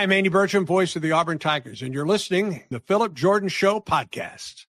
I'm Andy Bertram, voice of the Auburn Tigers, and you're listening to the Phillip Jordan Show podcast.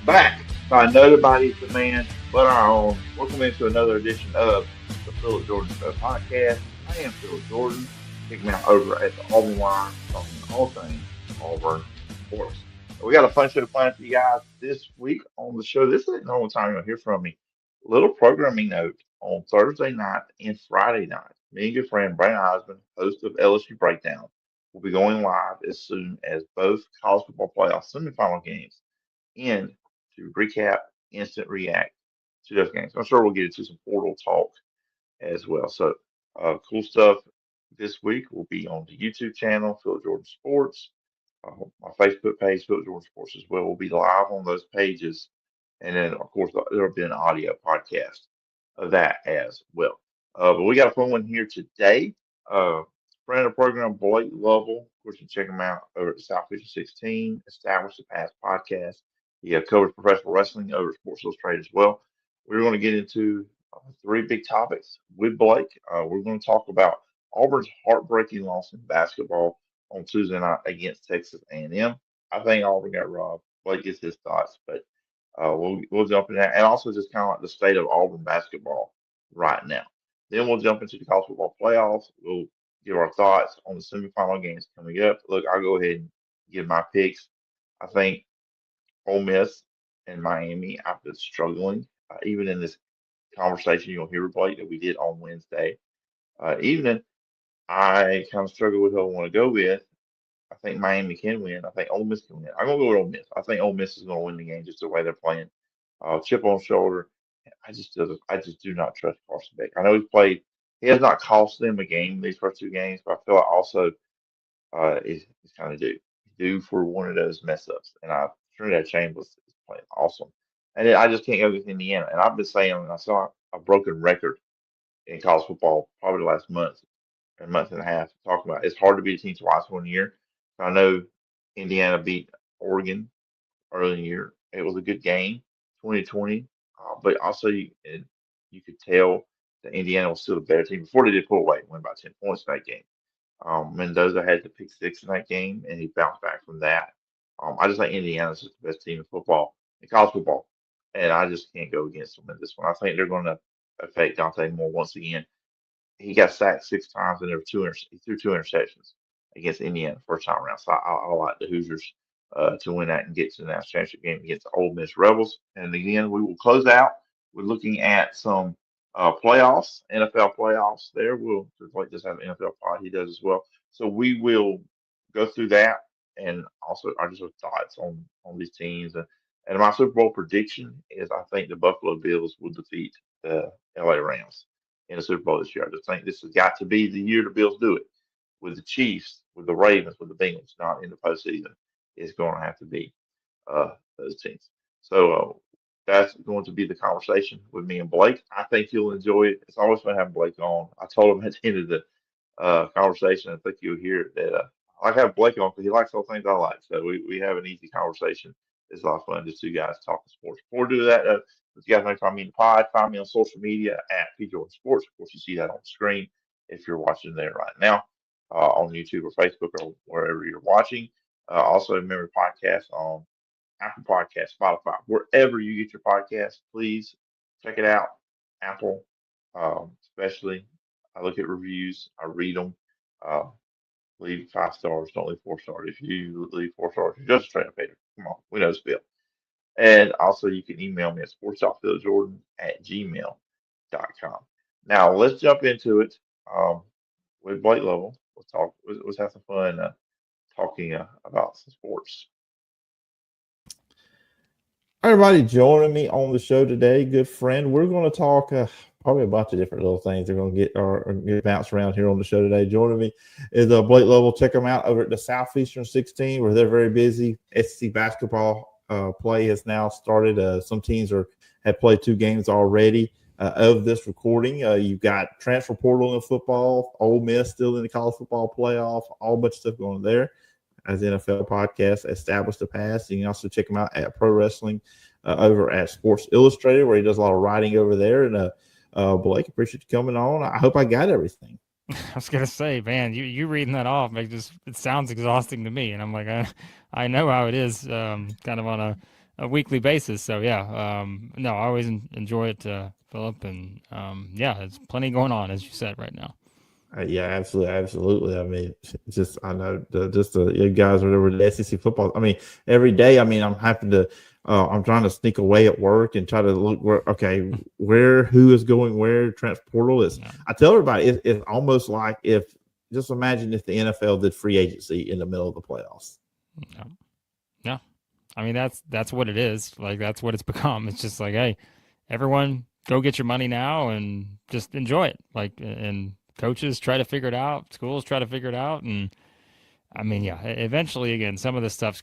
Back by nobody's demand but our own. Welcome into another edition of the Phillip Jordan Show podcast. I am Phillip Jordan. Check me out over at the Auburn Wire, talking all things Auburn sports. We got a fun show planned for you guys this week on the show. This isn't the only time you'll hear from me. Little programming note on Thursday night and Friday night. Me and good friend Brandon Osmond, host of LSU Breakdown, will be going live as soon as both college football playoff semifinal games end to recap, instant react to those games. I'm sure we'll get into some portal talk as well. So, cool stuff this week will be on the YouTube channel, Phillip Jordan Sports. My Facebook page, Phillip Jordan Sports, as well, will be live on those pages. And then, of course, there will be an audio podcast of that as well. But we got a fun one here today. Friend of the program, Blake Lovell. Of course, you can check him out over at the Southeastern 16, established the past podcast. He covers professional wrestling over at Sports Illustrated as well. We're going to get into three big topics with Blake. We're going to talk about Auburn's heartbreaking loss in basketball on Tuesday night against Texas A&M. I think Auburn got robbed. Blake gets his thoughts, but we'll jump in that, and also just kind of like the state of Auburn basketball right now. Then we'll jump into the college football playoffs. We'll give our thoughts on the semifinal games coming up. Look, I'll go ahead and give my picks. I think Ole Miss and Miami, I've been struggling. Even in this conversation you'll hear, Blake, that we did on Wednesday evening, I kind of struggle with who I want to go with. I think Miami can win. I think Ole Miss can win. I'm going to go with Ole Miss. I think Ole Miss is going to win the game just the way they're playing. Chip on shoulder. I just do not trust Carson Beck. I know he has not cost them a game these first two games, but I feel like also he's kind of due for one of those mess ups. And Trinidad Chambers is playing awesome. And then I just can't go with Indiana. And I've been saying, I saw a broken record in college football probably the last month and a half, talking about it's hard to beat a team twice in 1 year. I know Indiana beat Oregon early in the year. It was a good game, 2020. But also you could tell that Indiana was still a better team before they did pull away, win by 10 points in that game. Mendoza had the pick six in that game, and he bounced back from that. I just think Indiana's just the best team in football, in college football, and I just can't go against them in this one. I think they're going to affect Dante Moore once again. He got sacked 6 times, and he threw 2 interceptions against Indiana first time around. So I like the Hoosiers to win that and get to the national championship game against the Ole Miss Rebels. And again, we will close out. We're looking at some playoffs, NFL playoffs. There, Blake just have an NFL pod. He does as well. So we will go through that, and also our just thoughts on these teams. And my Super Bowl prediction is I think the Buffalo Bills will defeat the LA Rams in the Super Bowl this year. I just think this has got to be the year the Bills do it. With the Chiefs, with the Ravens, with the Bengals, not in the postseason, it's going to have to be those teams. So that's going to be the conversation with me and Blake. I think you'll enjoy it. It's always fun having Blake on. I told him at the end of the conversation, I think you'll hear that I like having Blake on because he likes all things I like. So we have an easy conversation. It's a lot of fun, just two guys talking sports. Before we do that, if you guys want to find me in the pod, find me on social media at PJordan Sports. Of course, you see that on the screen if you're watching there right now. On YouTube or Facebook or wherever you're watching. Also, remember podcasts on Apple Podcasts, Spotify, wherever you get your podcasts. Please check it out. Apple, especially. I look at reviews. I read them. Leave 5 stars. Don't leave 4 stars. If you leave 4 stars, you're just a straight up hater. Come on, we know the spiel. And also, you can email me at sports.philipjordan@gmail.com. Now, let's jump into it with Blake Lovell. Let's have some fun talking about some sports. Everybody joining me on the show today, good friend. We're going to talk probably a bunch of different little things. They're going to get bounced around here on the show today. Joining me is Blake Lovell. Check them out over at the Southeastern 16, where they're very busy. SEC basketball play has now started. Some teams have played 2 games already. of this recording. You've got transfer portal in football, Ole Miss still in the college football playoff, all bunch of stuff going there. As NFL podcast established the past. You can also check him out at Pro Wrestling over at Sports Illustrated, where he does a lot of writing over there. And Blake, appreciate you coming on. I hope I got everything. I was gonna say, man, you reading that off, it sounds exhausting to me, and I'm like, I know how it is, kind of on a weekly basis. So yeah, no, I always enjoy it, Phillip, and yeah, there's plenty going on, as you said, right now. Yeah, absolutely. I mean, just I know you guys are over the SEC football. I mean, every day. I mean, I'm having to. I'm trying to sneak away at work and try to look who is going where. Transfer portal is. Yeah. I tell everybody it's almost like just imagine if the NFL did free agency in the middle of the playoffs. Yeah. I mean, that's what it is. Like, that's what it's become. It's just like, hey, everyone, go get your money now and just enjoy it. Like, and coaches try to figure it out. Schools try to figure it out. And I mean, yeah, eventually, again, some of this stuff's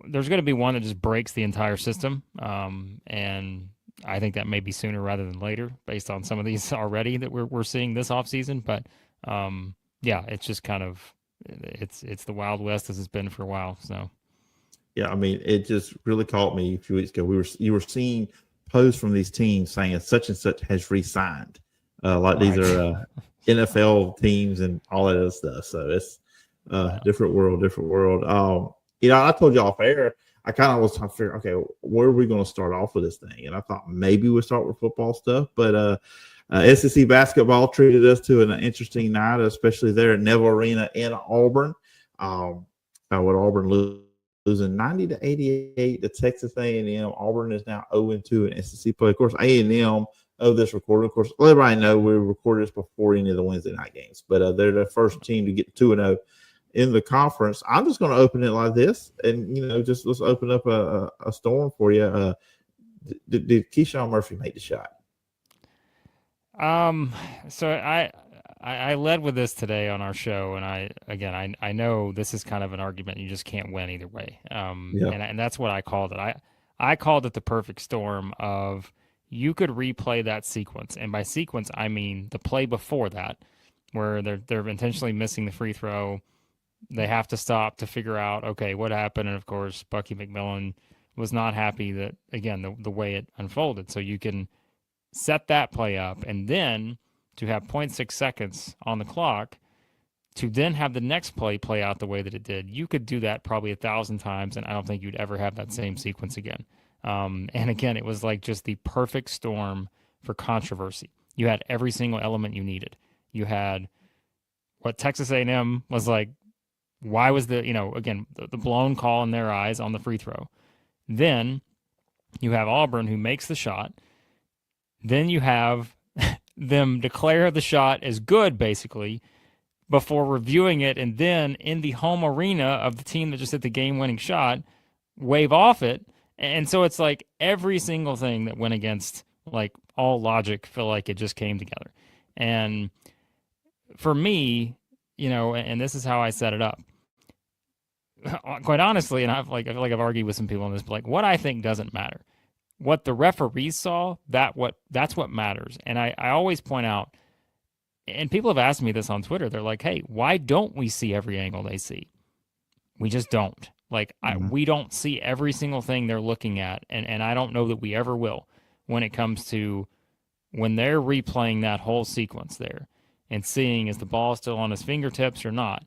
there's going to be one that just breaks the entire system. And I think that may be sooner rather than later based on some of these already that we're seeing this offseason. But yeah, it's just kind of, it's the Wild West as it's been for a while. So. Yeah, I mean, it just really caught me a few weeks ago. You were seeing posts from these teams saying such and such has re-signed. Like these are NFL teams and all that other stuff. So it's different world. I told you off air, I kind of was trying to figure, okay, where are we going to start off with this thing? And I thought maybe we'll start with football stuff. But SEC basketball treated us to an interesting night, especially there at Neville Arena in Auburn. With Auburn losing 90-88 to Texas A&M. Auburn is now 0-2 in SEC play. Of course, A&M of this recording. Of course, let everybody know we recorded this before any of the Wednesday night games, but they're the first team to get 2-0 in the conference. I'm just going to open it like this, and just let's open up a storm for you. Did Keyshawn Murphy make the shot? So I led with this today on our show, and I know this is kind of an argument you just can't win either way. And that's what I called it. I called it the perfect storm of. You could replay that sequence, and by sequence I mean the play before that, where they're intentionally missing the free throw. They have to stop to figure out, okay, what happened, and of course Bucky McMillan was not happy that again the way it unfolded. So you can set that play up, and then to have 0.6 seconds on the clock, to then have the next play out the way that it did. You could do that probably 1,000 times, and I don't think you'd ever have that same sequence again. And again, it was like just the perfect storm for controversy. You had every single element you needed. You had what Texas A&M was like, why was the blown call in their eyes on the free throw? Then you have Auburn who makes the shot. Then you have them declare the shot as good, basically, before reviewing it. And then in the home arena of the team that just hit the game-winning shot, wave off it. And so it's like every single thing that went against like all logic feel like it just came together. And for me, and this is how I set it up. Quite honestly, and I feel like I've argued with some people on this, but like what I think doesn't matter. What the referees saw, that's what matters. And I always point out, and people have asked me this on Twitter, they're like, hey, why don't we see every angle they see? We just don't. Like, we don't see every single thing they're looking at, and I don't know that we ever will when it comes to when they're replaying that whole sequence there and seeing is the ball still on his fingertips or not.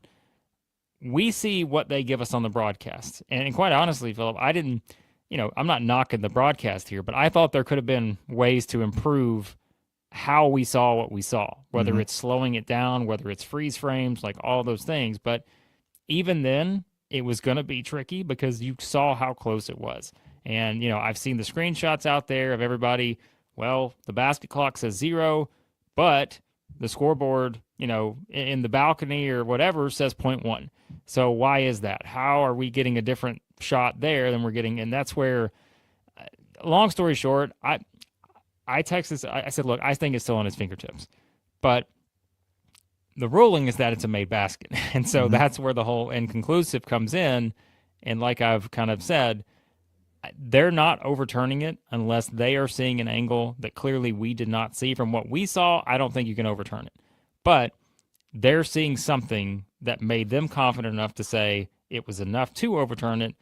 We see what they give us on the broadcast. And quite honestly, Phillip, I didn't, I'm not knocking the broadcast here, but I thought there could have been ways to improve how we saw what we saw, whether it's slowing it down, whether it's freeze frames, like all those things. But even then, it was going to be tricky because you saw how close it was. And, I've seen the screenshots out there of everybody, well, the basket clock says 0, but the scoreboard, in the balcony or whatever says 0.1. So why is that? How are we getting a different shot there than we're getting? And that's where, long story short, I texted, I said, look, I think it's still on his fingertips. But the ruling is that it's a made basket. And so that's where the whole inconclusive comes in. And like I've kind of said, they're not overturning it unless they are seeing an angle that clearly we did not see. From what we saw, I don't think you can overturn it. But they're seeing something that made them confident enough to say it was enough to overturn it.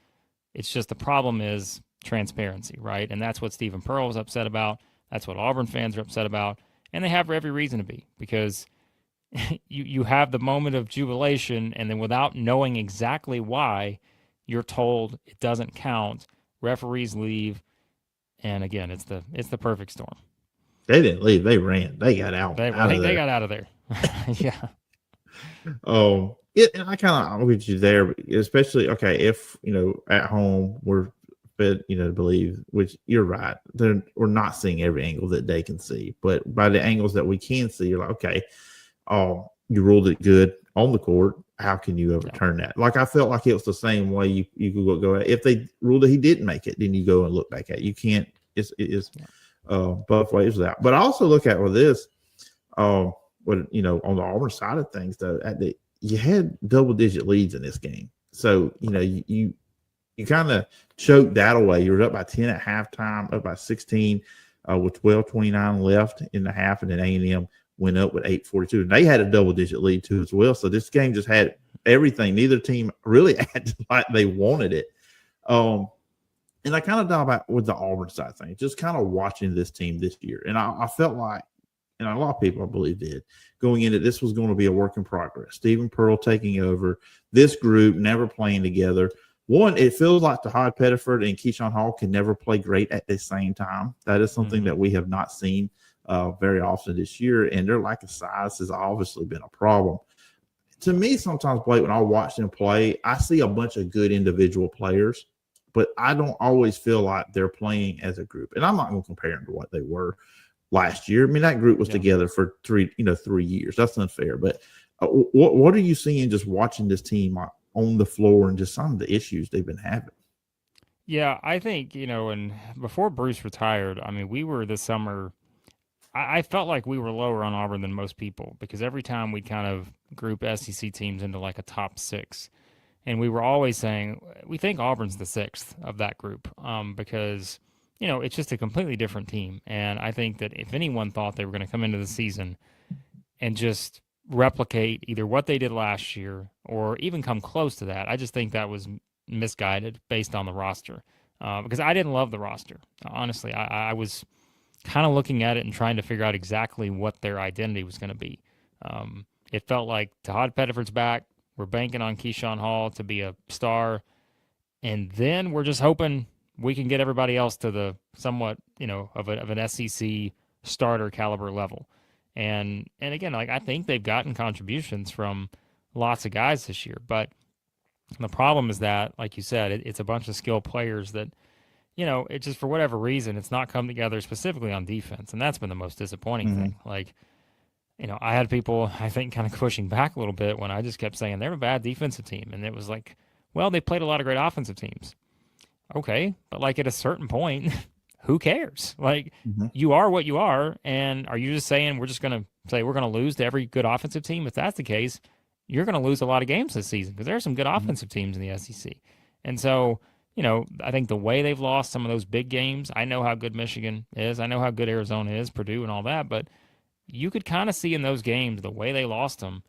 It's just the problem is transparency, right? And that's what Stephen Pearl was upset about. That's what Auburn fans are upset about. And they have every reason to be, because you have the moment of jubilation, and then without knowing exactly why, you're told it doesn't count. Referees leave, and again, it's the perfect storm. They didn't leave; they ran. They got out. They got out of there. Yeah. And I kind of with you there, especially if at home we're fed to believe, which you're right. We're not seeing every angle that they can see, but by the angles that we can see, you're like, okay, you ruled it good on the court. How can you overturn that? Like, I felt like it was the same way you could go if they ruled that he didn't make it, then you go and look back at it. You can't. It is both ways of that. But I also look at with this, on the Auburn side of things, though, you had double-digit leads in this game, so you kind of choked that away. You were up by 10 at halftime, up by 16 with 12:29 left in the half, and then A&M went up with 8:42. And they had a double-digit lead too as well. So this game just had everything. Neither team really acted like they wanted it. And I kind of thought about with the Auburn side thing, just kind of watching this team this year. And I felt like, and a lot of people I believe did, going into this was going to be a work in progress. Stephen Pearl taking over, this group never playing together. One, it feels like Tahad Pettiford and Keyshawn Hall can never play great at the same time. That is something that we have not seen very often this year, and their lack of size has obviously been a problem. To me, sometimes, Blake, when I watch them play, I see a bunch of good individual players, but I don't always feel like they're playing as a group. And I'm not going to compare them to what they were last year. I mean, that group was together for 3 years. That's unfair. But what are you seeing just watching this team on the floor and just some of the issues they've been having? Yeah, I think, and before Bruce retired, I mean, we were this summer, I felt like we were lower on Auburn than most people, because every time we'd kind of group SEC teams into like a top 6, and we were always saying, we think Auburn's the 6th of that group, because, it's just a completely different team. And I think that if anyone thought they were going to come into the season and just replicate either what they did last year or even come close to that, I just think that was misguided based on the roster, because I didn't love the roster. Honestly, I was kind of looking at it and trying to figure out exactly what their identity was going to be. It felt like Tahad Pettiford's back. We're banking on Keyshawn Hall to be a star. And then we're just hoping we can get everybody else to the somewhat, of an SEC starter caliber level. And again, like, I think they've gotten contributions from lots of guys this year. But the problem is that, like you said, it's a bunch of skilled players that, it just, for whatever reason, it's not come together specifically on defense. And that's been the most disappointing thing. Like, I had people, I think, kind of pushing back a little bit when I just kept saying they're a bad defensive team. And it was like, well, they played a lot of great offensive teams. Okay, but like at a certain point, who cares? Like, you are what you are. And are you just saying we're just going to say we're going to lose to every good offensive team? If that's the case, you're going to lose a lot of games this season, because there are some good offensive teams in the SEC. And so, I think the way they've lost some of those big games, I know how good Michigan is. I know how good Arizona is, Purdue and all that. But you could kind of see in those games, the way they lost them,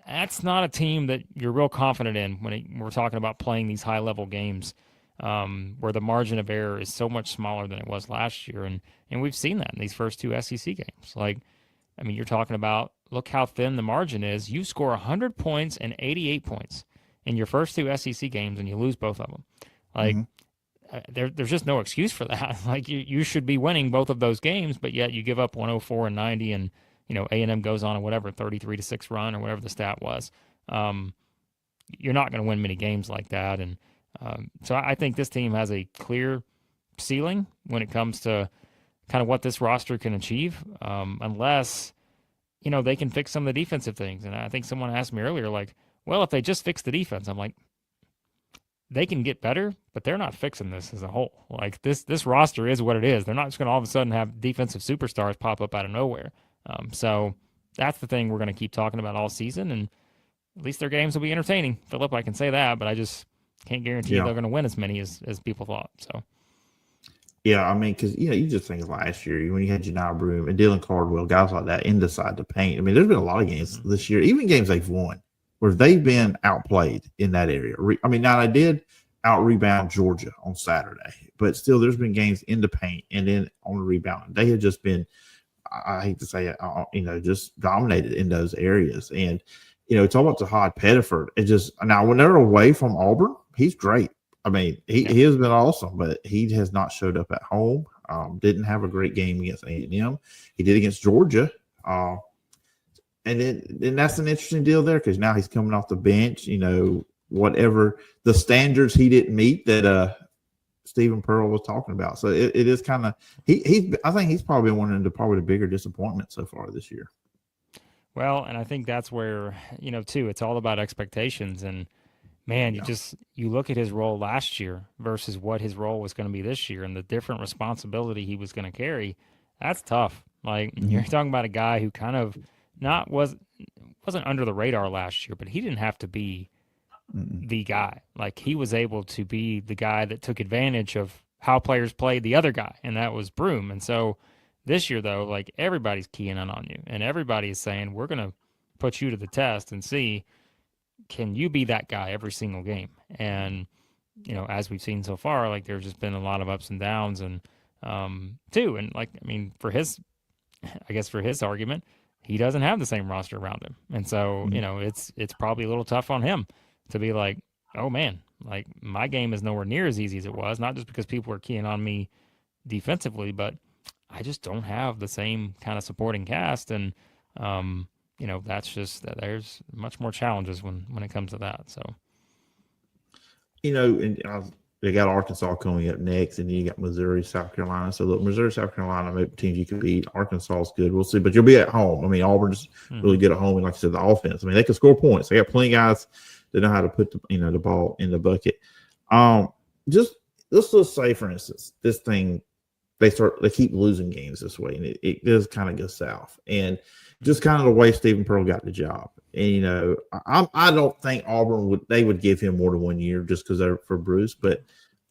that's not a team that you're real confident in when we're talking about playing these high-level games, where the margin of error is so much smaller than it was last year. And we've seen that in these first 2 SEC games. Like, I mean, you're talking about, look how thin the margin is. You score 100 points and 88 points in your first 2 SEC games, and you lose both of them. Like, there's just no excuse for that. Like, you should be winning both of those games, but yet you give up 104 and 90, and A&M goes on a whatever 33-6 run or whatever the stat was. You're not going to win many games like that. And so I think this team has a clear ceiling when it comes to kind of what this roster can achieve, unless they can fix some of the defensive things. And I think someone asked me earlier, like, well, if they just fix the defense, I'm like, they can get better, but they're not fixing this as a whole. Like, this roster is what it is. They're not just going to all of a sudden have defensive superstars pop up out of nowhere. So that's the thing we're going to keep talking about all season, and at least their games will be entertaining. Phillip, I can say that, but can't guarantee they're going to win as many as people thought. So. Yeah, I mean, because you just think of last year when you had Janai Broome and Dylan Cardwell, guys like that inside the paint. I mean, there's been a lot of games this year, even games they've won, where they've been outplayed in that area. I mean, now they did out rebound Georgia on Saturday, but still, there's been games in the paint and then on the rebound. They have just been, I hate to say it, just dominated in those areas. And talk about Jahad Pettiford. It just now when they're away from Auburn, he's great. I mean, he has been awesome, but he has not showed up at home. Didn't have a great game against A&M. He did against Georgia. And then that's an interesting deal there because now he's coming off the bench, whatever the standards he didn't meet that Stephen Pearl was talking about. So it is kind of I think he's probably one of the bigger disappointments so far this year. Well, and I think that's where, too, it's all about expectations. And man, you look at his role last year versus what his role was going to be this year and the different responsibility he was going to carry. That's tough. Like you're talking about a guy who kind of wasn't under the radar last year, but he didn't have to be the guy. Like he was able to be the guy that took advantage of how players played the other guy, and that was Broome. And so this year, though, like everybody's keying in on you, and everybody's saying we're going to put you to the test and see, can you be that guy every single game? And, as we've seen so far, like there's just been a lot of ups and downs and too. And like, I mean, for his argument, he doesn't have the same roster around him. And so, it's probably a little tough on him to be like, oh man, like my game is nowhere near as easy as it was, not just because people are keying on me defensively, but I just don't have the same kind of supporting cast. And, that's just that there's much more challenges when it comes to that. So, and they got Arkansas coming up next, and then you got Missouri, South Carolina. So look, Missouri, South Carolina, maybe teams you could beat. Arkansas is good. We'll see, but you'll be at home. I mean, Auburn's really good at home, and like I said, the offense. I mean, they can score points. They got plenty of guys that know how to put the ball in the bucket. Just let's just say, for instance, this thing they keep losing games this way, and it does kind of go south, and just kind of the way Stephen Pearl got the job. And I don't think Auburn would give him more than 1 year just because they're for Bruce. But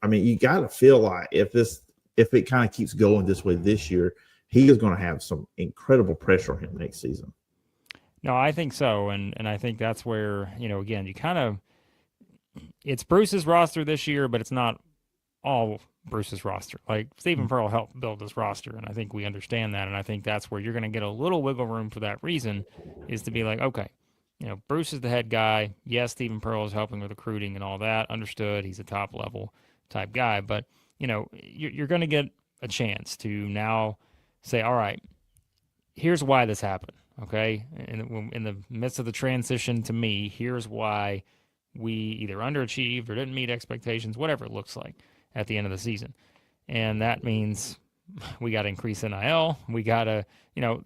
I mean, you got to feel like if it kind of keeps going this way this year, he is going to have some incredible pressure on him next season. No, I think so, and I think that's where again you kind of it's Bruce's roster this year, but it's not all Bruce's roster. Like Stephen Pearl helped build this roster, and I think we understand that, and I think that's where you're going to get a little wiggle room for that reason, is to be like, okay, Bruce is the head guy. Yes, Stephen Pearl is helping with recruiting and all that. Understood. He's a top level type guy, but you're going to get a chance to now say, all right, here's why this happened. Okay, in the midst of the transition to me, here's why we either underachieved or didn't meet expectations, whatever it looks like at the end of the season. And that means we got to increase NIL. We got to,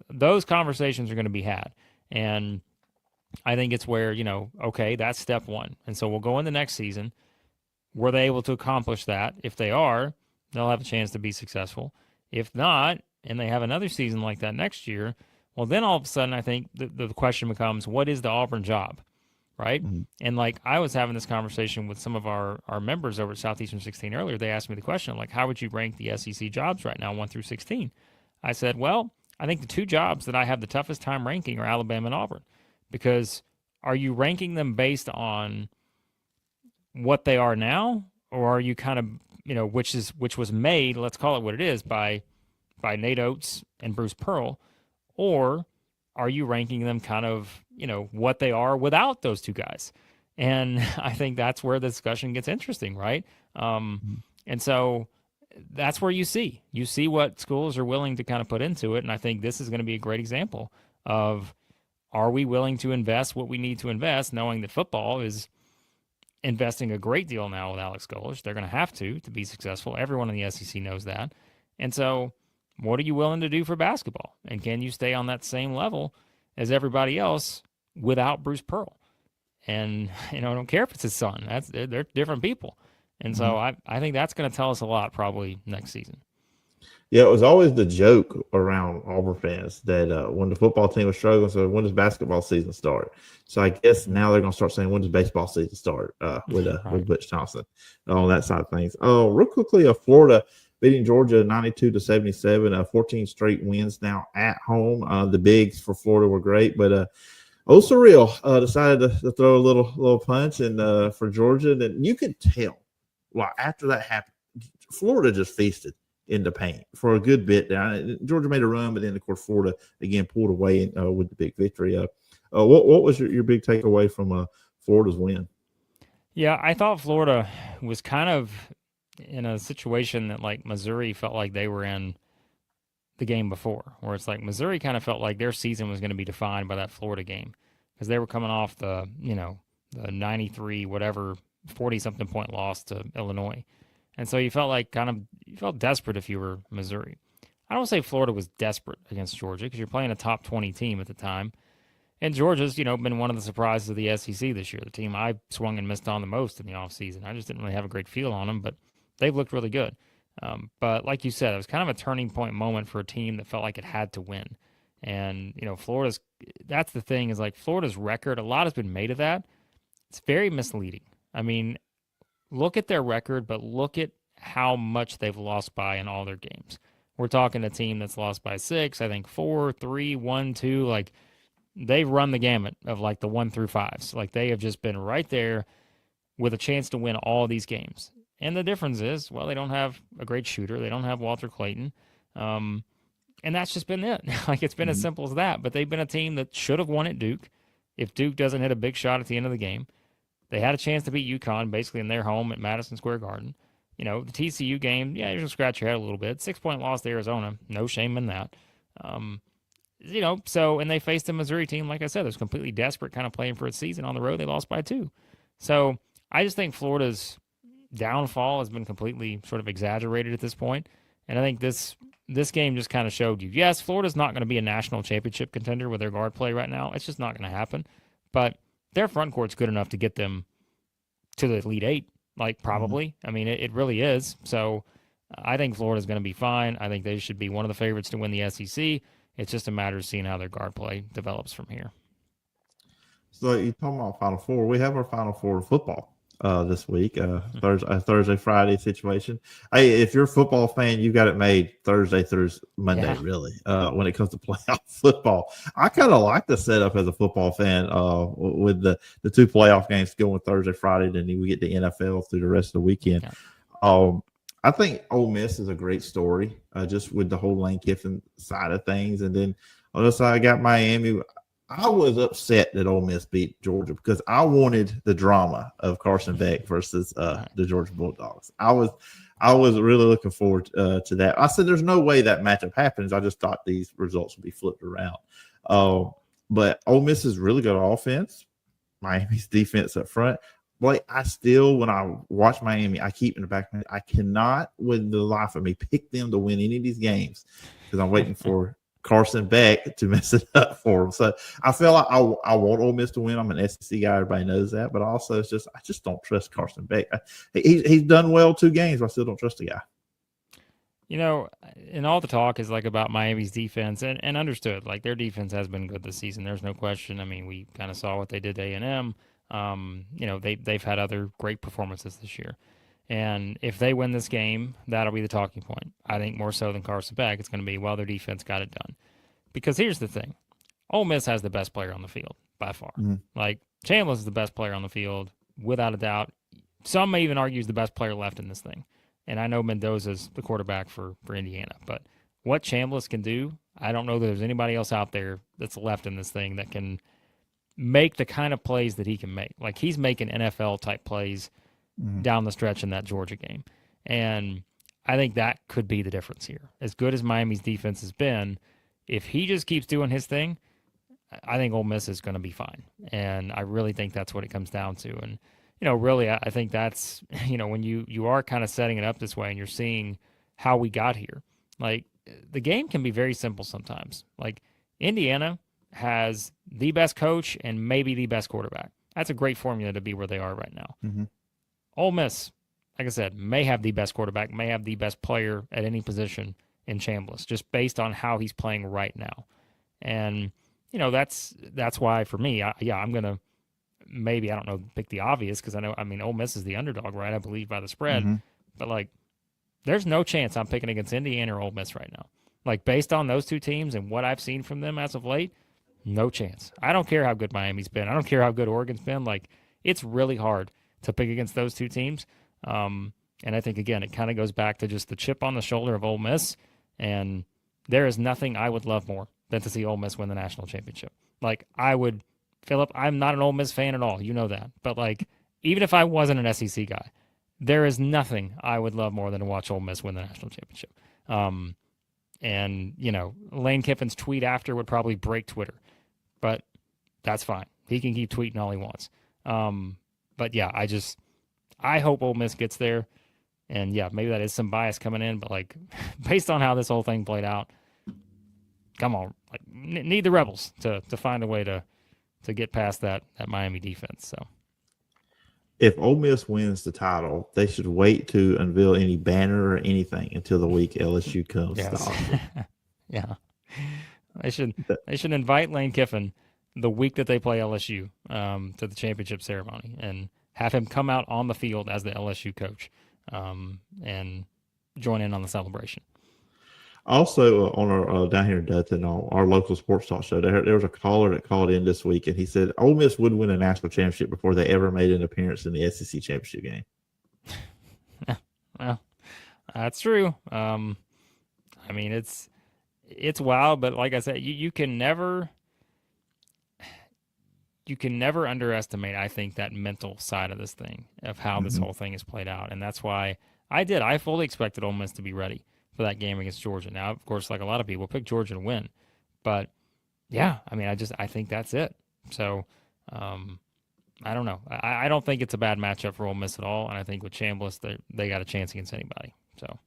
those conversations are going to be had. And I think it's where, okay, that's step one. And so we'll go in the next season. Were they able to accomplish that? If they are, they'll have a chance to be successful. If not, and they have another season like that next year, well, then all of a sudden I think the question becomes, what is the Auburn job? Right? Mm-hmm. And like I was having this conversation with some of our members over at Southeastern 16 earlier. They asked me the question, like, how would you rank the SEC jobs right now, 1 through 16? I said, well, I think the two jobs that I have the toughest time ranking are Alabama and Auburn, because are you ranking them based on what they are now, or are you kind of, which was made, let's call it what it is, by Nate Oates and Bruce Pearl, or are you ranking them kind of, what they are without those two guys? And I think that's where the discussion gets interesting, right? And so that's where you see what schools are willing to kind of put into it. And I think this is going to be a great example of, are we willing to invest what we need to invest, knowing that football is investing a great deal now with Alex Golesh. They're going to have to be successful. Everyone in the SEC knows that. And so what are you willing to do for basketball? And can you stay on that same level as everybody else without Bruce Pearl? And, I don't care if it's his son. They're different people. And so I think that's going to tell us a lot probably next season. Yeah, it was always the joke around Auburn fans that when the football team was struggling, so when does basketball season start? So I guess now they're going to start saying when does baseball season start with Butch Thompson on that side of things. Real quickly, Florida beating Georgia 92-77, 14 straight wins now at home. The bigs for Florida were great, but Surreal decided to throw a little punch and for Georgia. And you could tell, well, after that happened, Florida just feasted in the paint for a good bit down. Georgia made a run, but then of course Florida again pulled away with the big victory. What was your big takeaway from Florida's win? Yeah, I thought Florida was kind of in a situation that like Missouri felt like they were in the game before, where it's like Missouri kind of felt like their season was going to be defined by that Florida game because they were coming off the 93 whatever 40 something point loss to Illinois. And so you felt desperate if you were Missouri. I don't say Florida was desperate against Georgia because you're playing a top 20 team at the time. And Georgia's, been one of the surprises of the SEC this year. The team I swung and missed on the most in the offseason. I just didn't really have a great feel on them, but they've looked really good. But like you said, it was kind of a turning point moment for a team that felt like it had to win. And, that's the thing is like Florida's record, a lot has been made of that. It's very misleading. I mean, look at their record, but look at how much they've lost by in all their games. We're talking a team that's lost by 6, I think 4, 3, 1, 2. Like they've run the gamut of like the 1 through 5s. Like they have just been right there with a chance to win all these games. And the difference is, well, they don't have a great shooter. They don't have Walter Clayton. And that's just been it. Like it's been as simple as that. But they've been a team that should have won at Duke if Duke doesn't hit a big shot at the end of the game. They had a chance to beat UConn basically in their home at Madison Square Garden. The TCU game, yeah, you're going to scratch your head a little bit. 6-point loss to Arizona. No shame in that. And they faced a Missouri team, like I said, that's completely desperate, kind of playing for its season on the road. They lost by 2. So I just think Florida's downfall has been completely sort of exaggerated at this point. And I think this game just kind of showed you, yes, Florida's not going to be a national championship contender with their guard play right now. It's just not going to happen. But their front court's good enough to get them to the Elite 8, like probably. I mean, it really is. So I think Florida's going to be fine. I think they should be one of the favorites to win the SEC. It's just a matter of seeing how their guard play develops from here. So you're talking about Final Four. We have our Final Four football this week, Thursday, Friday situation. Hey, if you're a football fan, you got it made Thursday through Monday, really, when it comes to playoff football. I kind of like the setup as a football fan with the 2 playoff games going Thursday, Friday, then we get the NFL through the rest of the weekend. Okay. I think Ole Miss is a great story, just with the whole Lane Kiffin side of things. And then on the other side, I got Miami. I was upset that Ole Miss beat Georgia because I wanted the drama of Carson Beck versus the Georgia Bulldogs. I was really looking forward to that. I said there's no way that matchup happens. I just thought these results would be flipped around. But Ole Miss is really good offense. Miami's defense up front. Blake, when I watch Miami, I keep in the back of my head, I cannot, with the life of me, pick them to win any of these games because I'm waiting for Carson Beck to mess it up for him. So I feel like I want Ole Miss to win. I'm an SEC guy. Everybody knows that. But also, I just don't trust Carson Beck. He's done well 2 games, but I still don't trust the guy. And all the talk is like about Miami's defense and understood. Like their defense has been good this season. There's no question. I mean, we kind of saw what they did to A&M. They've had other great performances this year. And if they win this game, that'll be the talking point. I think more so than Carson Beck, it's going to be, well, their defense got it done. Because here's the thing. Ole Miss has the best player on the field by far. Mm-hmm. Like, Chambliss is the best player on the field, without a doubt. Some may even argue he's the best player left in this thing. And I know Mendoza's the quarterback for Indiana. But what Chambliss can do, I don't know that there's anybody else out there that's left in this thing that can make the kind of plays that he can make. Like, he's making NFL-type plays down the stretch in that Georgia game. And I think that could be the difference here. As good as Miami's defense has been, if he just keeps doing his thing, I think Ole Miss is going to be fine. And I really think that's what it comes down to. And, really, I think that's, when you are kind of setting it up this way and you're seeing how we got here. Like, the game can be very simple sometimes. Like, Indiana has the best coach and maybe the best quarterback. That's a great formula to be where they are right now. Mm-hmm. Ole Miss, like I said, may have the best quarterback, may have the best player at any position, in Chambliss, just based on how he's playing right now. And, that's why for me, I'm going to maybe, I don't know, pick the obvious because Ole Miss is the underdog, right? I believe by the spread. Mm-hmm. But, there's no chance I'm picking against Indiana or Ole Miss right now. Based on those two teams and what I've seen from them as of late, no chance. I don't care how good Miami's been. I don't care how good Oregon's been. It's really hard to pick against those two teams. And I think, again, it kind of goes back to just the chip on the shoulder of Ole Miss. And there is nothing I would love more than to see Ole Miss win the national championship. Phillip, I'm not an Ole Miss fan at all. You know that. But, even if I wasn't an SEC guy, there is nothing I would love more than to watch Ole Miss win the national championship. And, Lane Kiffin's tweet after would probably break Twitter. But that's fine. He can keep tweeting all he wants. But, yeah, I hope Ole Miss gets there. And, yeah, maybe that is some bias coming in. But, based on how this whole thing played out, come on. Need the Rebels to find a way to get past that Miami defense. So, if Ole Miss wins the title, they should wait to unveil any banner or anything until the week LSU comes to Austin. Yeah. They should invite Lane Kiffin the week that they play LSU to the championship ceremony and have him come out on the field as the LSU coach and join in on the celebration. Also, on our down here in Dutton, on our local sports talk show, there was a caller that called in this week, and he said Ole Miss would win a national championship before they ever made an appearance in the SEC championship game. Well, that's true. It's wild, but like I said, you can never underestimate, I think, that mental side of this thing, of how this whole thing is played out. And that's why I fully expected Ole Miss to be ready for that game against Georgia. Now, of course, like a lot of people, pick Georgia to win. But, yeah, I think that's it. So, I don't know. I don't think it's a bad matchup for Ole Miss at all. And I think with Chambliss, they got a chance against anybody. So,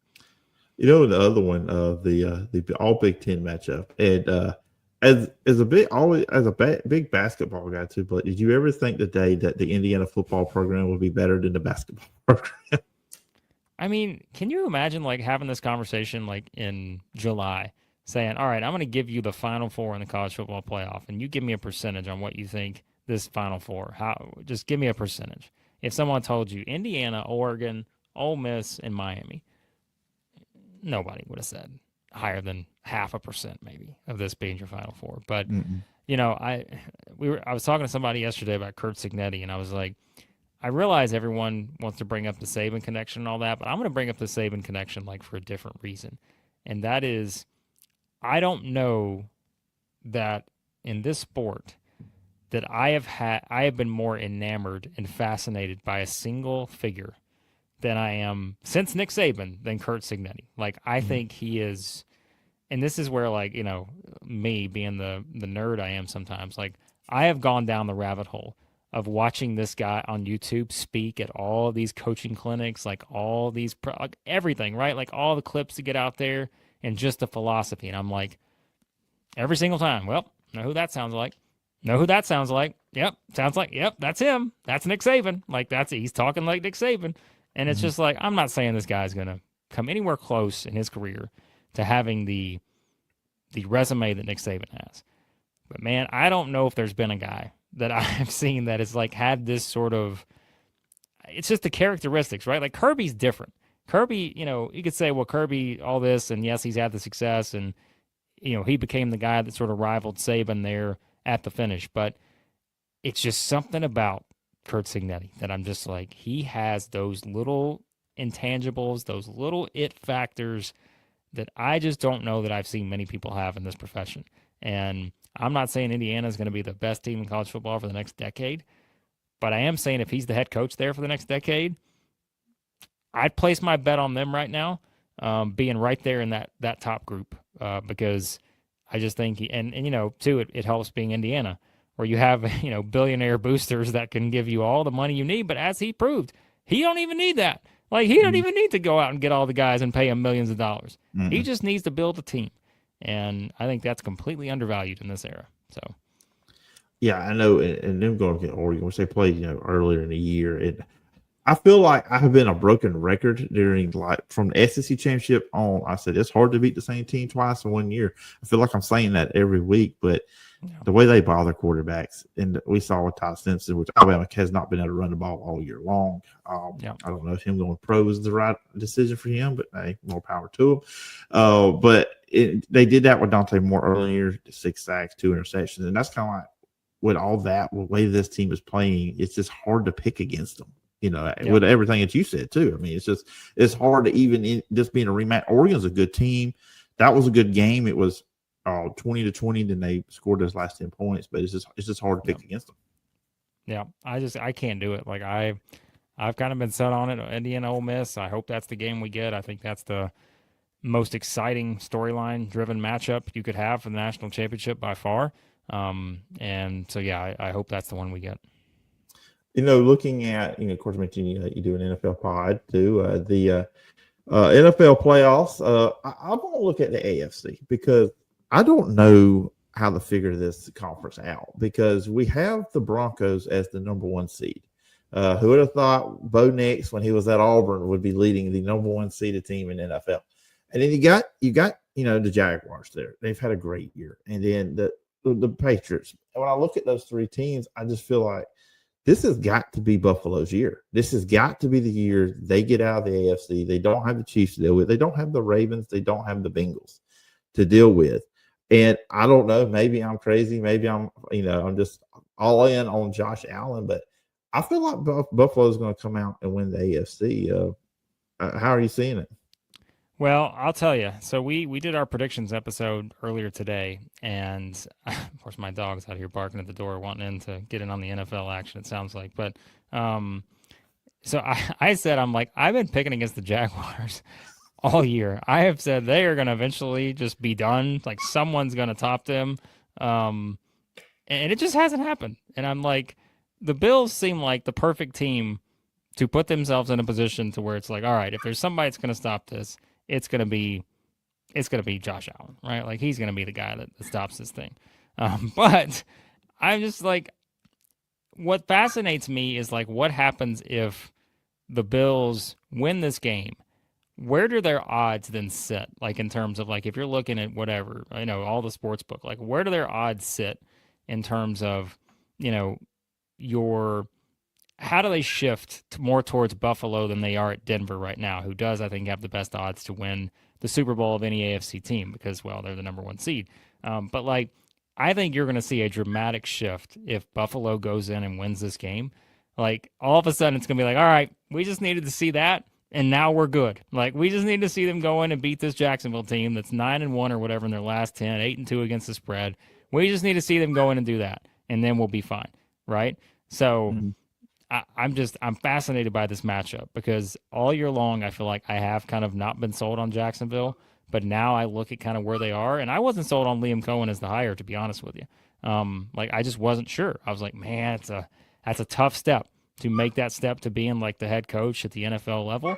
the other one, the All Big Ten matchup, and as a big basketball guy too, but did you ever think the day that the Indiana football program would be better than the basketball program? Can you imagine having this conversation in July, saying, all right, I'm going to give you the Final Four in the college football playoff, and you give me a percentage on what you think this Final Four, just give me a percentage. If someone told you Indiana, Oregon, Ole Miss, and Miami, nobody would have said higher than 0.5% maybe of this being your Final Four. But, I was talking to somebody yesterday about Curt Cignetti, and I was like, I realize everyone wants to bring up the Saban connection and all that, but I'm going to bring up the Saban connection for a different reason. And that is, I don't know that in this sport that I have been more enamored and fascinated by a single figure than I am since Nick Saban than Curt Cignetti. I think he is, and this is where me being the nerd I am sometimes, I have gone down the rabbit hole of watching this guy on YouTube speak at all these coaching clinics, all these everything, right? All the clips to get out there and just the philosophy. And I'm every single time, well, know who that sounds like? Know who that sounds like? Yep, sounds like, yep, that's him. That's Nick Saban. He's talking like Nick Saban. And it's just I'm not saying this guy's going to come anywhere close in his career to having the resume that Nick Saban has. But, man, I don't know if there's been a guy that I've seen that has had this sort of – it's just the characteristics, right? Kirby's different. Kirby, you could say, well, Kirby, all this, and yes, he's had the success, and, he became the guy that sort of rivaled Saban there at the finish. But it's just something about Curt Cignetti that I'm just he has those little intangibles, those little it factors that I just don't know that I've seen many people have in this profession. And I'm not saying Indiana is going to be the best team in college football for the next decade, but I am saying if he's the head coach there for the next decade, I'd place my bet on them right now, being right there in that top group, because I just think it helps being Indiana, where you have billionaire boosters that can give you all the money you need. But as he proved, he don't even need that. He don't even need to go out and get all the guys and pay them millions of dollars. He just needs to build a team. And I think that's completely undervalued in this era. So, yeah, I know. And them going to get Oregon, which they played, earlier in the year. I feel like I have been a broken record during from the SEC championship on. I said it's hard to beat the same team twice in 1 year. I feel like I'm saying that every week, but the way they bother quarterbacks, and we saw with Ty Simpson, which Alabama has not been able to run the ball all year long. I don't know if him going pro is the right decision for him, but hey, more power to him. But they did that with Dante Moore earlier, 6 sacks, 2 interceptions, and that's kind of like with all that, the way this team is playing, it's just hard to pick against them. With everything that you said too. I mean, it's hard to even just being a rematch. Oregon's a good team. That was a good game. It was 20-20. Then they scored those last 10 points, but it's just hard to pick against them. Yeah, I can't do it. Like I've kind of been set on it. Indiana, Ole Miss. I hope that's the game we get. I think that's the most exciting storyline driven matchup you could have for the national championship by far. And so yeah, I hope that's the one we get. Looking at, of course, I mentioned you do an NFL pod too. The NFL playoffs. I want to look at the AFC because I don't know how to figure this conference out because we have the Broncos as the number 1 seed. Who would have thought Bo Nix, when he was at Auburn, would be leading the number 1 seeded team in NFL? And then you got the Jaguars there. They've had a great year, and then the Patriots. And when I look at those 3 teams, I just feel like this has got to be Buffalo's year. This has got to be the year they get out of the AFC. They don't have the Chiefs to deal with. They don't have the Ravens. They don't have the Bengals to deal with. And I don't know. Maybe I'm crazy. Maybe I'm just all in on Josh Allen. But I feel like Buffalo's going to come out and win the AFC. How are you seeing it? Well, I'll tell you. So we did our predictions episode earlier today, and of course my dog's out here barking at the door, wanting to get in on the NFL action. It sounds like, but so I said I've been picking against the Jaguars all year. I have said they are going to eventually just be done. Like someone's going to top them, and it just hasn't happened. And I'm like, the Bills seem like the perfect team to put themselves in a position to where it's like, all right, if there's somebody that's going to stop this, it's gonna be Josh Allen, right? Like he's gonna be the guy that stops this thing. But I'm just like, what fascinates me is like what happens if the Bills win this game. Where do their odds then sit? Like in terms of like if you're looking at whatever, all the sports book, like where do their odds sit in terms of, how do they shift more towards Buffalo than they are at Denver right now, who does, I think, have the best odds to win the Super Bowl of any AFC team because, well, they're the number 1 seed. But, like, I think you're going to see a dramatic shift if Buffalo goes in and wins this game. Like, all of a sudden it's going to be like, all right, we just needed to see that, and now we're good. Like, we just need to see them go in and beat this Jacksonville team that's 9-1 or whatever in their last 10, 8-2 against the spread. We just need to see them go in and do that, and then we'll be fine, right? So... Mm-hmm. I'm fascinated by this matchup because all year long I feel like I have kind of not been sold on Jacksonville, but now I look at kind of where they are, and I wasn't sold on Liam Cohen as the hire, to be honest with you. Like I just wasn't sure. I was like, man, that's a tough step to make that step to being like the head coach at the NFL level.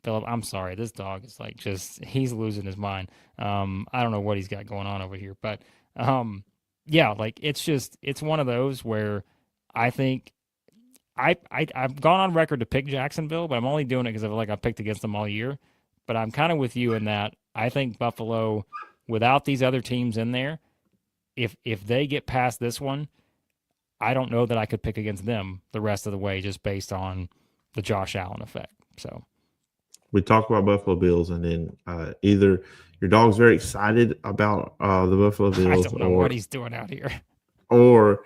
Phillip, I'm sorry, this dog is like he's losing his mind. I don't know what he's got going on over here, but yeah, like it's one of those where I think. I've gone on record to pick Jacksonville, but I'm only doing it because I feel like I picked against them all year. But I'm kind of with you in that I think Buffalo, without these other teams in there, if they get past this one, I don't know that I could pick against them the rest of the way just based on the Josh Allen effect. So we talk about Buffalo Bills, and then either your dog's very excited about the Buffalo Bills, I don't know what he's doing out here, or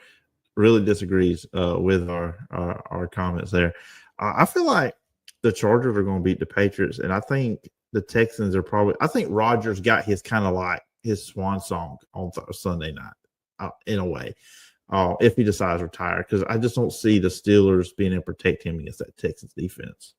really disagrees with our comments there. I feel like the Chargers are going to beat the Patriots, and I think the Texans are probably. I think Rodgers got his kind of like his swan song on Sunday night, in a way, if he decides to retire, because I just don't see the Steelers being able to protect him against that Texans defense.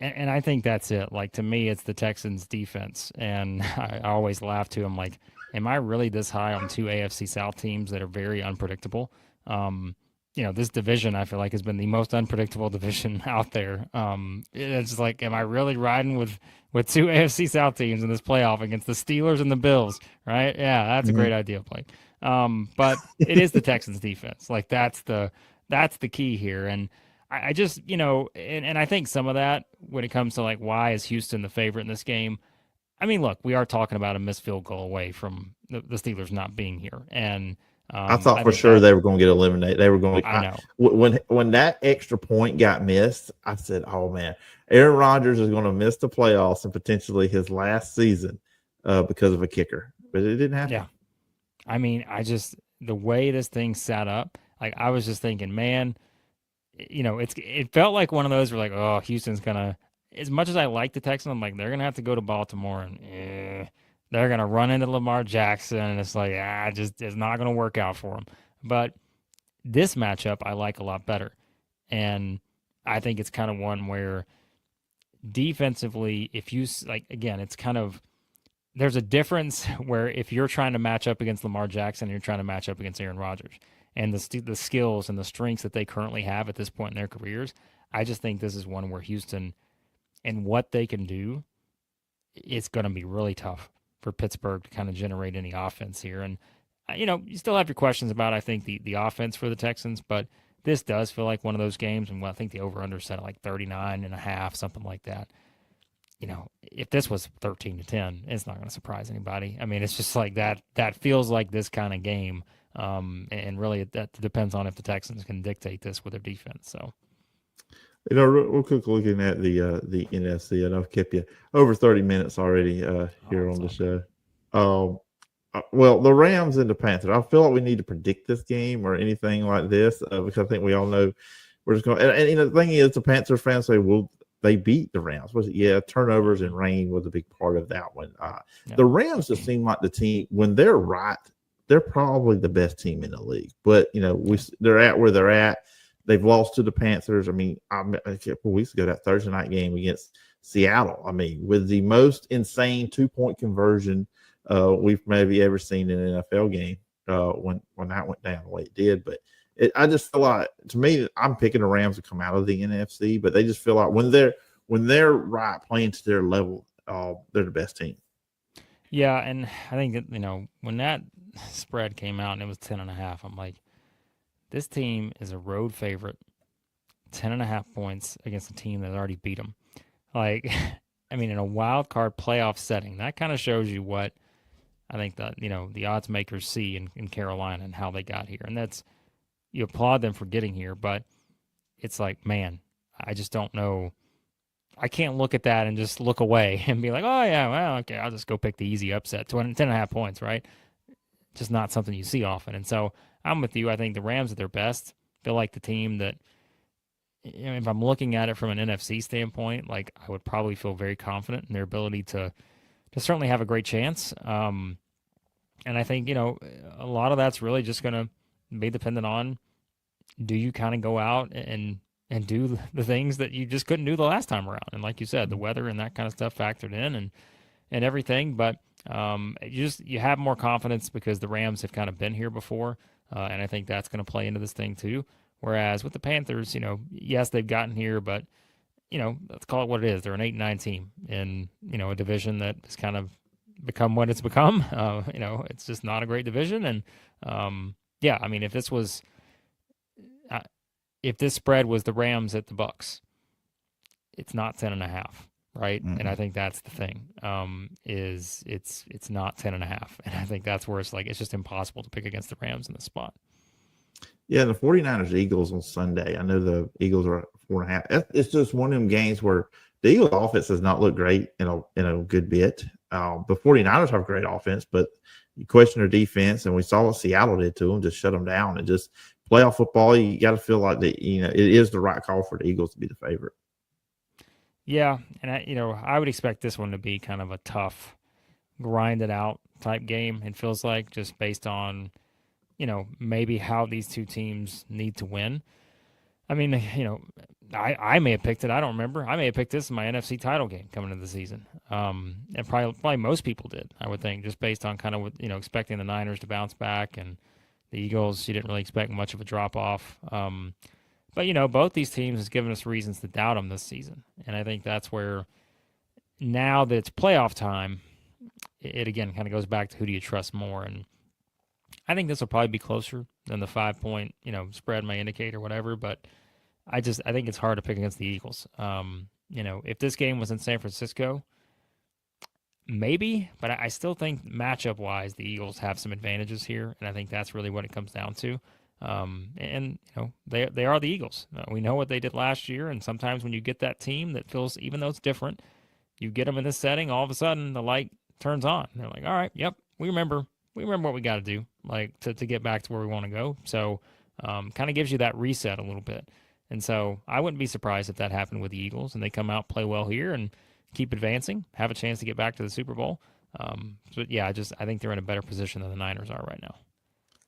And I think that's it. Like, to me, it's the Texans defense. And I always laugh to him, like, am I really this high on 2 AFC South teams that are very unpredictable? This division, I feel like, has been the most unpredictable division out there. It's like, am I really riding with 2 AFC South teams in this playoff against the Steelers and the Bills, right? Yeah, that's a great idea, Blake. But it is the Texans defense. Like, that's the key here. And I just, and I think some of that when it comes to like why is Houston the favorite in this game. I mean, look, we are talking about a missed field goal away from the Steelers not being here, and I thought I for think sure that they were going to get eliminated. They were going to. I know. When that extra point got missed, I said, "Oh man, Aaron Rodgers is going to miss the playoffs and potentially his last season because of a kicker." But it didn't happen. Yeah, I mean, the way this thing sat up, like I was just thinking, man, it felt like one of those where like, oh, Houston's gonna. As much as I like the Texans, I'm like they're gonna have to go to Baltimore and they're gonna run into Lamar Jackson, and it's like it's not gonna work out for them. But this matchup I like a lot better, and I think it's kind of one where defensively, if you like, again, it's kind of there's a difference where if you're trying to match up against Lamar Jackson and you're trying to match up against Aaron Rodgers and the skills and the strengths that they currently have at this point in their careers, I just think this is one where Houston and what they can do, it's going to be really tough for Pittsburgh to kind of generate any offense here. And, you still have your questions about, I think, the offense for the Texans, but this does feel like one of those games. And I think the over-under set at like 39.5, something like that. If this was 13-10, it's not going to surprise anybody. I mean, it's just like that feels like this kind of game. And really that depends on if the Texans can dictate this with their defense. So, real quick looking at the NFC, I know I've kept you over 30 minutes already here on the show. Well, the Rams and the Panthers, I feel like we need to predict this game or anything like this because I think we all know we're just going. And the thing is, the Panthers fans say, well, they beat the Rams. Was it? Yeah, turnovers and rain was a big part of that one. The Rams just seem like the team when they're right. They're probably the best team in the league. But they're at where they're at. They've lost to the Panthers. I mean, a couple weeks ago, that Thursday night game against Seattle. I mean, with the most insane 2-point conversion we've maybe ever seen in an NFL game when that went down the way it did. But I just feel like, to me, I'm picking the Rams to come out of the NFC, but they just feel like when they're right, playing to their level, they're the best team. Yeah, and I think that, when that spread came out and it was 10.5, I'm like, this team is a road favorite, 10.5 points against a team that already beat them. Like, I mean, in a wild card playoff setting, that kind of shows you what I think that, the odds makers see in Carolina and how they got here. And that's, you applaud them for getting here, but it's like, man, I just don't know. I can't look at that and just look away and be like, oh, yeah, well, okay, I'll just go pick the easy upset. 10.5 points, right? Just not something you see often. And so I'm with you. I think the Rams at their best feel like the team that, if I'm looking at it from an NFC standpoint, like I would probably feel very confident in their ability to certainly have a great chance. And I think, a lot of that's really just going to be dependent on, do you kind of go out and do the things that you just couldn't do the last time around? And like you said, the weather and that kind of stuff factored in and everything. But you have more confidence because the Rams have kind of been here before. And I think that's going to play into this thing too. Whereas with the Panthers, yes, they've gotten here, but, let's call it what it is. They're an 8-9 team in, a division that has kind of become what it's become. It's just not a great division. And, yeah, I mean, if this spread was the Rams at the Bucks, it's not 10.5, right? Mm-hmm. And I think that's the thing. Is it's not 10.5, and I think that's where it's like it's just impossible to pick against the Rams in this spot. Yeah, the 49ers Eagles on Sunday. I know the Eagles are 4.5. It's just one of them games where the Eagles offense does not look great in a good bit. The 49ers have great offense, but you question their defense, and we saw what Seattle did to them, just shut them down. And just playoff football, you got to feel like that. It is the right call for the Eagles to be the favorite. Yeah, and I would expect this one to be kind of a tough, grinded out type game. It feels like just based on, maybe how these two teams need to win. I mean, I may have picked it. I don't remember. I may have picked this in my NFC title game coming into the season. And probably most people did, I would think, just based on kind of, expecting the Niners to bounce back and the Eagles, you didn't really expect much of a drop off. But, both these teams has given us reasons to doubt them this season. And I think that's where now that it's playoff time, it again kind of goes back to who do you trust more. And I think this will probably be closer than the 5-point, spread may indicate or whatever. But I think it's hard to pick against the Eagles. If this game was in San Francisco, maybe, but I still think matchup wise, the Eagles have some advantages here, and I think that's really what it comes down to. They are the Eagles. We know what they did last year, and sometimes when you get that team that feels, even though it's different, you get them in this setting, all of a sudden the light turns on. They're like, all right, yep, we remember what we got to do, like to get back to where we want to go. So, kind of gives you that reset a little bit. And so I wouldn't be surprised if that happened with the Eagles and they come out, play well here, and keep advancing, have a chance to get back to the Super Bowl. But yeah, I think they're in a better position than the Niners are right now.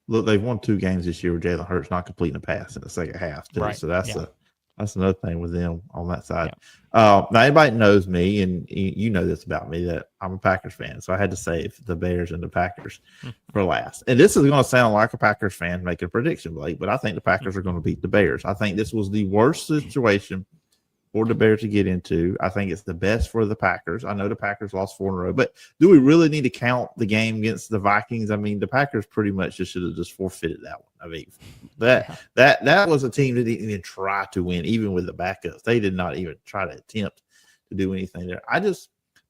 Look, they've won 2 games this year with Jalen Hurts not completing a pass in the second half, too. Right. So that's another thing with them on that side. Yeah. Now, anybody knows me, and you know this about me, that I'm a Packers fan. So I had to save the Bears and the Packers for last. And this is going to sound like a Packers fan making a prediction, Blake, but I think the Packers are going to beat the Bears. I think this was the worst situation for the Bears to get into. I think it's the best for the Packers. I know the Packers lost 4 in a row, but do we really need to count the game against the Vikings? I mean, the Packers pretty much should have just forfeited that one. I mean, that was a team that didn't even try to win, even with the backups. They did not even try to attempt to do anything there.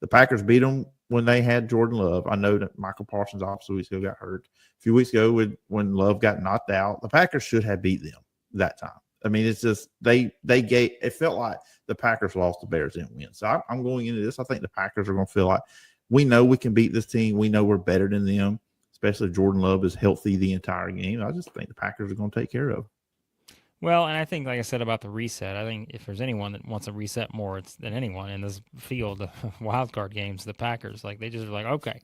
The Packers beat them when they had Jordan Love. I know that Michael Parsons obviously weeks ago got hurt. A few weeks ago when Love got knocked out, the Packers should have beat them that time. I mean, it's just it felt like the Packers lost, the Bears didn't win. So I'm going into this. I think the Packers are going to feel like we know we can beat this team. We know we're better than them, especially if Jordan Love is healthy the entire game. I just think the Packers are going to take care of. Well, and I think, like I said about the reset, I think if there's anyone that wants to reset more than anyone in this field of wild card games, the Packers. Like they just are like, okay,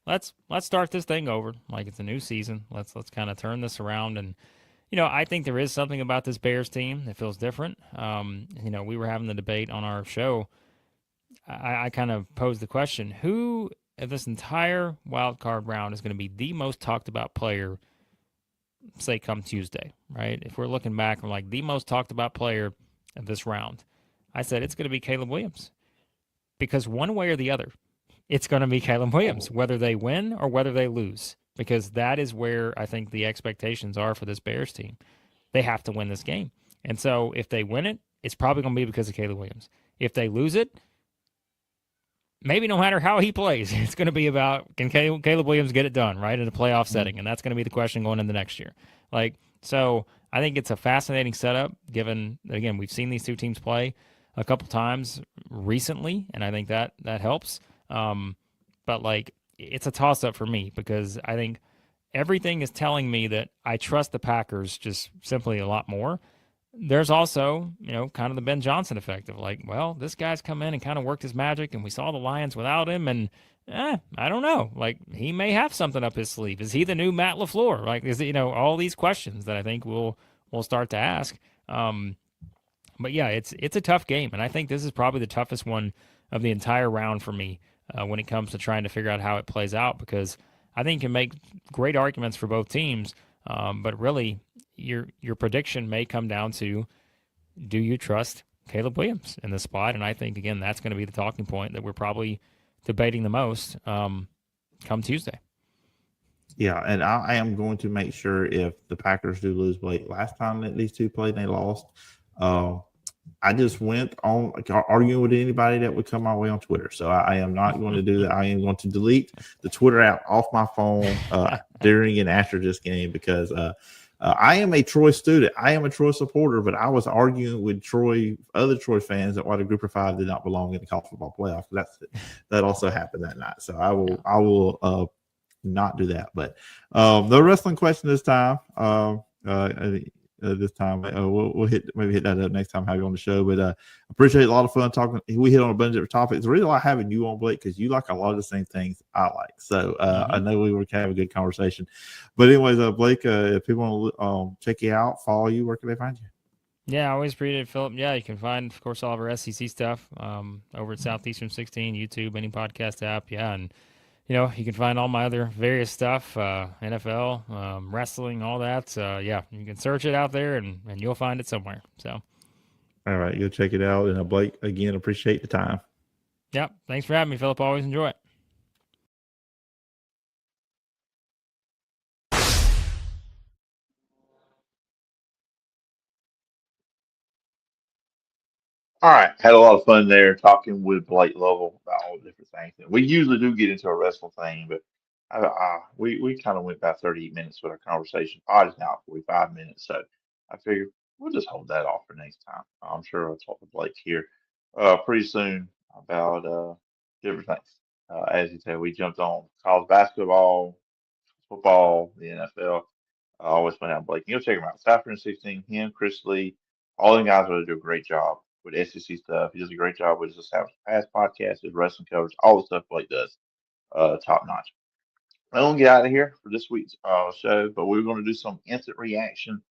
let's start this thing over. Like it's a new season. Let's kind of turn this around. And I think there is something about this Bears team that feels different. We were having the debate on our show. I kind of posed the question: who of this entire wild card round is going to be the most talked about player? Say come Tuesday, right? If we're looking back, I'm like the most talked about player of this round. I said it's going to be Caleb Williams, because one way or the other, it's going to be Caleb Williams, whether they win or whether they lose, because that is where I think the expectations are for this Bears team. They have to win this game, and so if they win it, it's probably going to be because of Caleb Williams. If they lose it, maybe no matter how he plays, it's going to be about can Caleb Williams get it done, right, in a playoff setting, and that's going to be the question going into next year. So I think it's a fascinating setup, given, again, we've seen these two teams play a couple times recently, and I think that helps. But, it's a toss-up for me, because I think everything is telling me that I trust the Packers just simply a lot more. There's also, kind of the Ben Johnson effect of well, this guy's come in and kind of worked his magic, and we saw the Lions without him, and I don't know. He may have something up his sleeve. Is he the new Matt LaFleur? Is it, all these questions that I think we'll start to ask. But yeah, it's a tough game, and I think this is probably the toughest one of the entire round for me when it comes to trying to figure out how it plays out, because I think you can make great arguments for both teams, but really, your prediction may come down to, do you trust Caleb Williams in this spot? And I think, again, that's going to be the talking point that we're probably debating the most come Tuesday. Yeah, and I am going to make sure, if the Packers do lose, Blake, last time that these two played and they lost, I just went on arguing with anybody that would come my way on Twitter. So I am not going to do that. I am going to delete the Twitter app off my phone during and after this game, because I am a Troy student. I am a Troy supporter, but I was arguing with other Troy fans that why the Group of Five did not belong in the college football playoff. That also happened that night. So I will not do that. But no wrestling question this time. This time we'll hit that up next time, have you on the show. But appreciate a lot of fun talking. We hit on a bunch of different topics. Really like having you on, Blake, because you like a lot of the same things I like. So I know we were kind of a good conversation. But anyways, Blake, if people want to check you out, follow you, where can they find you? Yeah, I always appreciate it, Phillip. Yeah, you can find, of course, all of our SEC stuff over at Southeastern 16, YouTube, any podcast app. Yeah, and you can find all my other various stuff, NFL, wrestling, all that. Yeah, you can search it out there, and you'll find it somewhere. So, all right, you'll check it out. And Blake, again, appreciate the time. Yep, thanks for having me, Phillip. Always enjoy it. All right, had a lot of fun there talking with Blake Lovell about all the different things. And we usually do get into a wrestling thing, but we kind of went about 38 minutes with our conversation. Pod is now 45 minutes, so I figured we'll just hold that off for next time. I'm sure I'll talk to Blake here pretty soon about different things. As you said, we jumped on college basketball, football, the NFL. I always point out Blake. You go check him out. Southeastern 16, him, Chris Lee, all the guys really do a great job with SEC stuff. He does a great job with his Established Past podcast, his wrestling coverage, all the stuff Blake does, top notch. I don't get out of here for this week's show, but we're going to do some instant reaction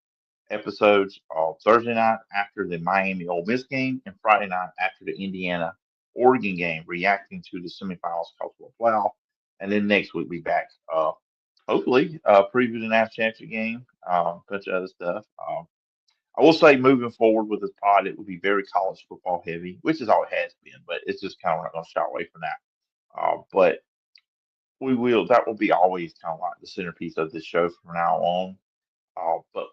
episodes Thursday night after the Miami Ole Miss game and Friday night after the Indiana Oregon game, reacting to the semifinals college football playoff. And then next week we back, hopefully, preview the national championship game, a bunch of other stuff. I will say, moving forward with this pod, it will be very college football heavy, which is all it has been. But it's just kind of not going to shy away from that. But that will be always kind of like the centerpiece of this show from now on. But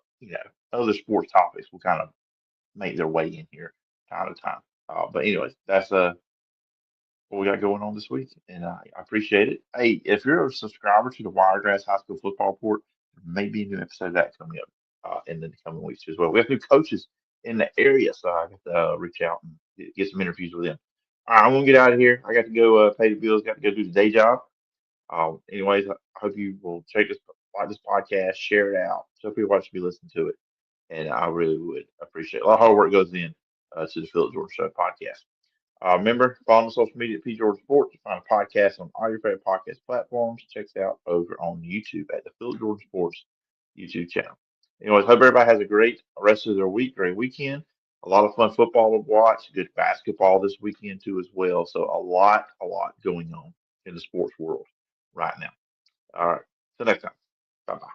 other sports topics will kind of make their way in here time to time. But anyways, that's what we got going on this week, and I appreciate it. Hey, if you're a subscriber to the Wiregrass High School Football Report, maybe a new episode of that coming up in the coming weeks as well. We have new coaches in the area, so I got to reach out and get some interviews with them. All right, I'm gonna get out of here. I got to go pay the bills. Got to go do the day job. Anyways, I hope you will like this podcast, share it out, so people watch me listen to it, and I really would appreciate it. A lot of hard work goes in to the Phillip George Show podcast. Remember, follow on social media at P. George Sports. You find a podcast on all your favorite podcast platforms. Check us out over on YouTube at the Phillip George Sports YouTube channel. Anyways, hope everybody has a great rest of their week, great weekend. A lot of fun football to watch, good basketball this weekend too as well. So a lot going on in the sports world right now. All right. Till next time. Bye bye.